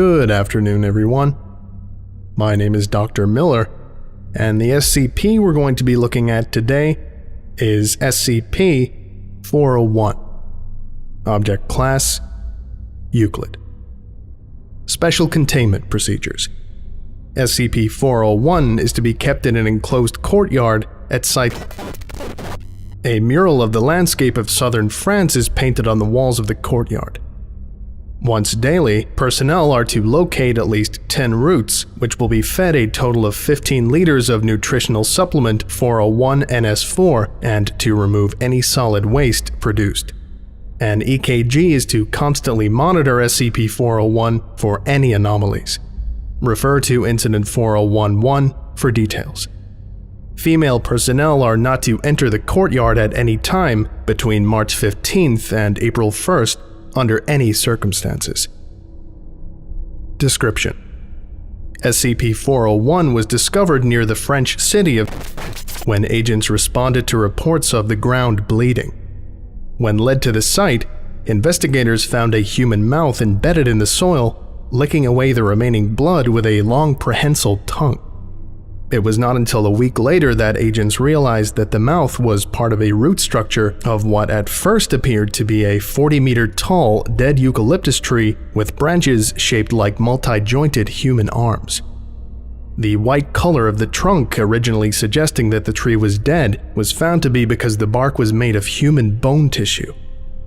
Good afternoon, everyone. My name is Dr. Miller, and the SCP we're going to be looking at today is SCP-401. Object Class: Euclid. Special Containment Procedures. SCP-401 is to be kept in an enclosed courtyard at Site. A mural of the landscape of southern France is painted on the walls of the courtyard. Once daily, personnel are to locate at least 10 roots, which will be fed a total of 15 liters of nutritional supplement 401NS4 and to remove any solid waste produced. An EKG is to constantly monitor SCP-401 for any anomalies. Refer to Incident 4011 for details. Female personnel are not to enter the courtyard at any time between March 15th and April 1st under any circumstances. Description: SCP-401 was discovered near the French city of when agents responded to reports of the ground bleeding. When led to the site, investigators found a human mouth embedded in the soil, licking away the remaining blood with a long prehensile tongue. It was not until a week later that agents realized that the mouth was part of a root structure of what at first appeared to be a 40-meter tall dead eucalyptus tree with branches shaped like multi-jointed human arms. The white color of the trunk, originally suggesting that the tree was dead, was found to be because the bark was made of human bone tissue.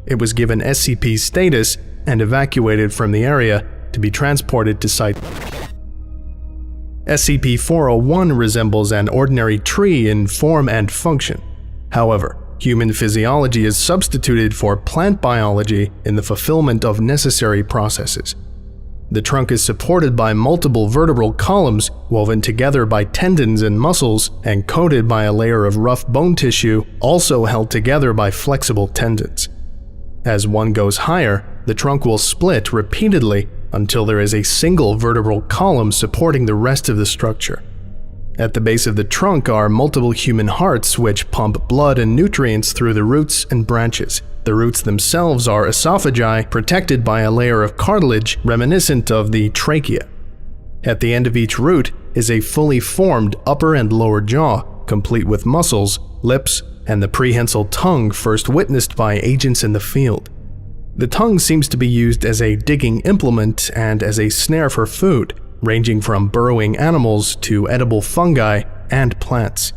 It was given SCP status and evacuated from the area to be transported to Site. SCP-401 resembles an ordinary tree in form and function. However, human physiology is substituted for plant biology in the fulfillment of necessary processes. The trunk is supported by multiple vertebral columns woven together by tendons and muscles and coated by a layer of rough bone tissue also held together by flexible tendons. As one goes higher, the trunk will split repeatedly until there is a single vertebral column supporting the rest of the structure. At the base of the trunk are multiple human hearts which pump blood and nutrients through the roots and branches. The roots themselves are esophagi protected by a layer of cartilage reminiscent of the trachea. At the end of each root is a fully formed upper and lower jaw, complete with muscles, lips, and the prehensile tongue first witnessed by agents in the field. The tongue seems to be used as a digging implement and as a snare for food, ranging from burrowing animals to edible fungi and plants.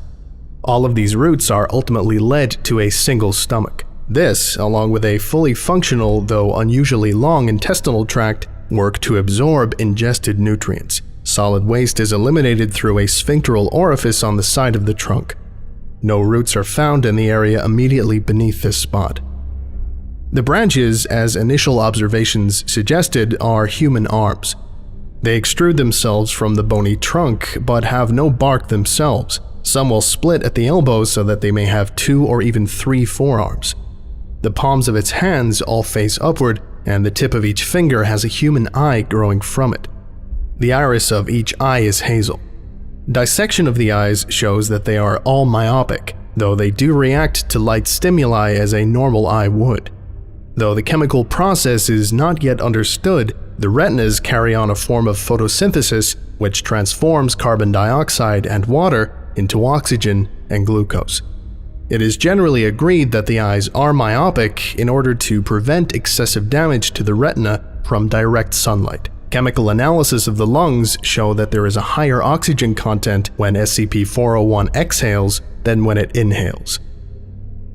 All of these roots are ultimately led to a single stomach. This, along with a fully functional though unusually long intestinal tract, work to absorb ingested nutrients. Solid waste is eliminated through a sphincteral orifice on the side of the trunk. No roots are found in the area immediately beneath this spot. The branches, as initial observations suggested, are human arms. They extrude themselves from the bony trunk, but have no bark themselves. Some will split at the elbows so that they may have 2 or even 3 forearms. The palms of its hands all face upward, and the tip of each finger has a human eye growing from it. The iris of each eye is hazel. Dissection of the eyes shows that they are all myopic, though they do react to light stimuli as a normal eye would. Though the chemical process is not yet understood, the retinas carry on a form of photosynthesis which transforms carbon dioxide and water into oxygen and glucose. It is generally agreed that the eyes are myopic in order to prevent excessive damage to the retina from direct sunlight. Chemical analysis of the lungs show that there is a higher oxygen content when SCP-401 exhales than when it inhales.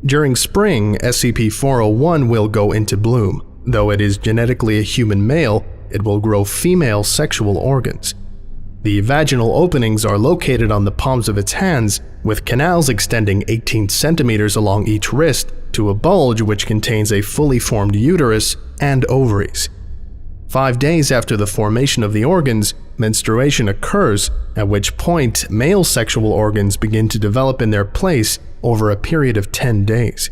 During spring, SCP-401 will go into bloom. Though it is genetically a human male, it will grow female sexual organs. The vaginal openings are located on the palms of its hands, with canals extending 18 centimeters along each wrist to a bulge which contains a fully formed uterus and ovaries. 5 days after the formation of the organs, menstruation occurs, at which point male sexual organs begin to develop in their place over a period of 10 days.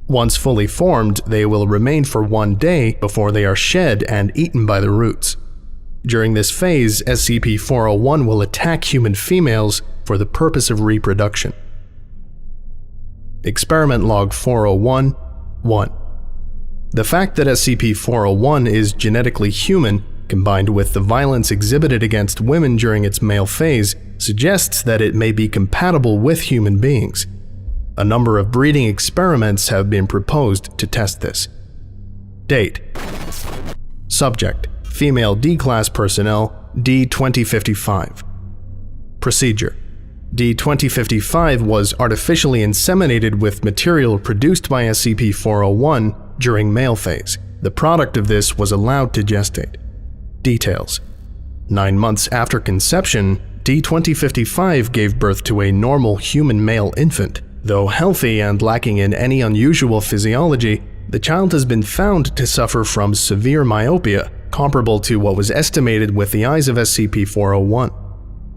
Once fully formed, they will remain for 1 day before they are shed and eaten by the roots. During this phase, SCP-401 will attack human females for the purpose of reproduction. Experiment Log 401-1. The fact that SCP-401 is genetically human combined with the violence exhibited against women during its male phase, suggests that it may be compatible with human beings. A number of breeding experiments have been proposed to test this. Date: Subject: female D-class personnel, D-2055. Procedure: D-2055 was artificially inseminated with material produced by SCP-401 during male phase. The product of this was allowed to gestate. Details: 9 months after conception, D-2055 gave birth to a normal human male infant. Though healthy and lacking in any unusual physiology, the child has been found to suffer from severe myopia, comparable to what was estimated with the eyes of SCP-401.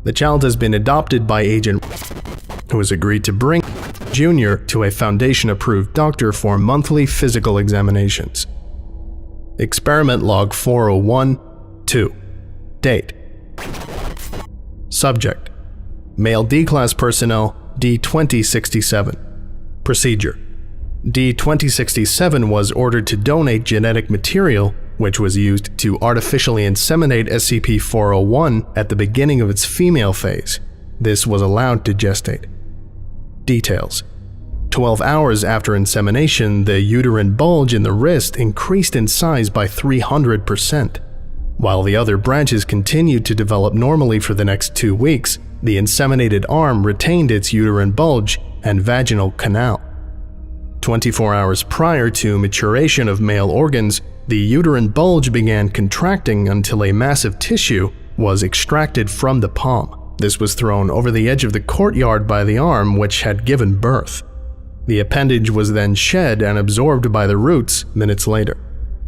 The child has been adopted by Agent, who has agreed to bring Jr. to a Foundation-approved doctor for monthly physical examinations. Experiment Log 401-2. Date: Subject: male D-class personnel, D-2067. Procedure: D-2067 was ordered to donate genetic material which was used to artificially inseminate SCP-401 at the beginning of its female phase. This was allowed to gestate. Details: 12 hours after insemination, the uterine bulge in the wrist increased in size by 300%. While the other branches continued to develop normally for the next 2 weeks, the inseminated arm retained its uterine bulge and vaginal canal. 24 hours prior to maturation of male organs, the uterine bulge began contracting until a massive tissue was extracted from the palm. This was thrown over the edge of the courtyard by the arm which had given birth. The appendage was then shed and absorbed by the roots minutes later.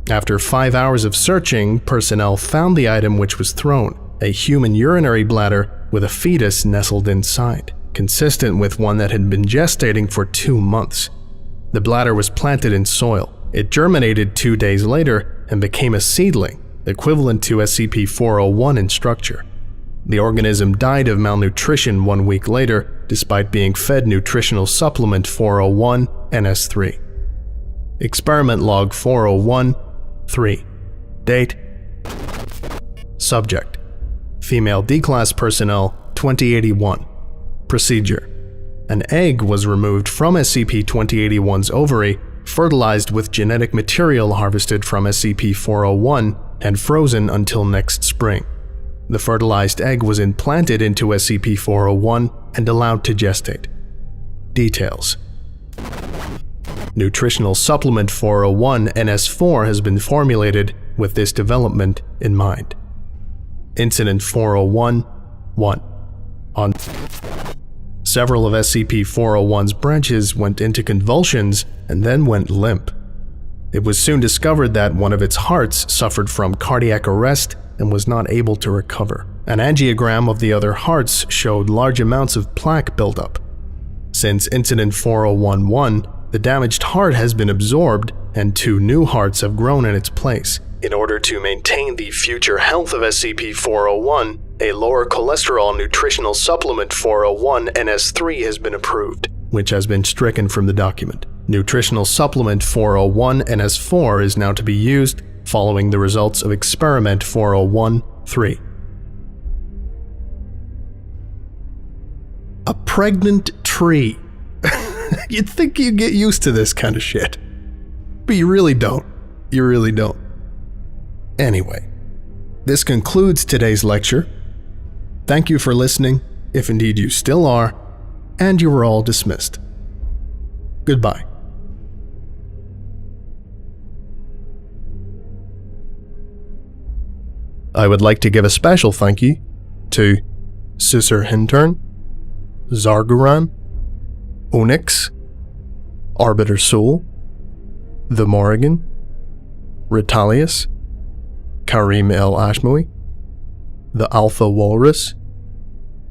After 5 hours of searching, personnel found the item which was thrown, a human urinary bladder with a fetus nestled inside, consistent with one that had been gestating for 2 months. The bladder was planted in soil. It germinated 2 days later and became a seedling, equivalent to SCP-401 in structure. The organism died of malnutrition 1 week later, despite being fed nutritional supplement 401 NS3. Experiment Log 401-3. Date: Subject: female D-class personnel, 2081. Procedure: an egg was removed from SCP-2081's ovary, fertilized with genetic material harvested from SCP-401, and frozen until next spring. The fertilized egg was implanted into SCP-401 and allowed to gestate. Details: nutritional supplement 401 NS4 has been formulated with this development in mind. Incident 401-1. On several of SCP-401's branches went into convulsions and then went limp. It was soon discovered that one of its hearts suffered from cardiac arrest and was not able to recover. An angiogram of the other hearts showed large amounts of plaque buildup. Since Incident 401-1, the damaged heart has been absorbed and 2 new hearts have grown in its place. In order to maintain the future health of SCP-401, a lower cholesterol nutritional supplement 401 NS3 has been approved, which has been stricken from the document. Nutritional supplement 401 NS4 is now to be used following the results of Experiment 401-3. A pregnant tree. You'd think you'd get used to this kind of shit. But you really don't. You really don't. Anyway, this concludes today's lecture. Thank you for listening, if indeed you still are, and you were all dismissed. Goodbye. I would like to give a special thank you to Susur Hintern, Zarguran, Onyx, Arbiter Soul, The Morrigan, Ritalius, Karim El Ashmoui, The Alpha Walrus,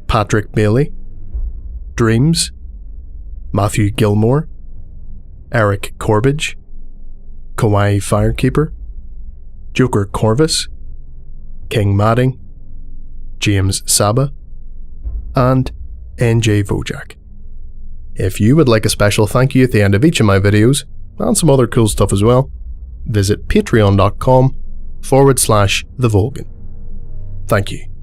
Patrick Bailey, Dreams, Matthew Gilmore, Eric Corbage, Kawaii Firekeeper, Joker Corvus, King Madding, James Saba, and NJ Vojak. If you would like a special thank you at the end of each of my videos, and some other cool stuff as well, visit patreon.com /the Vulcan. Thank you.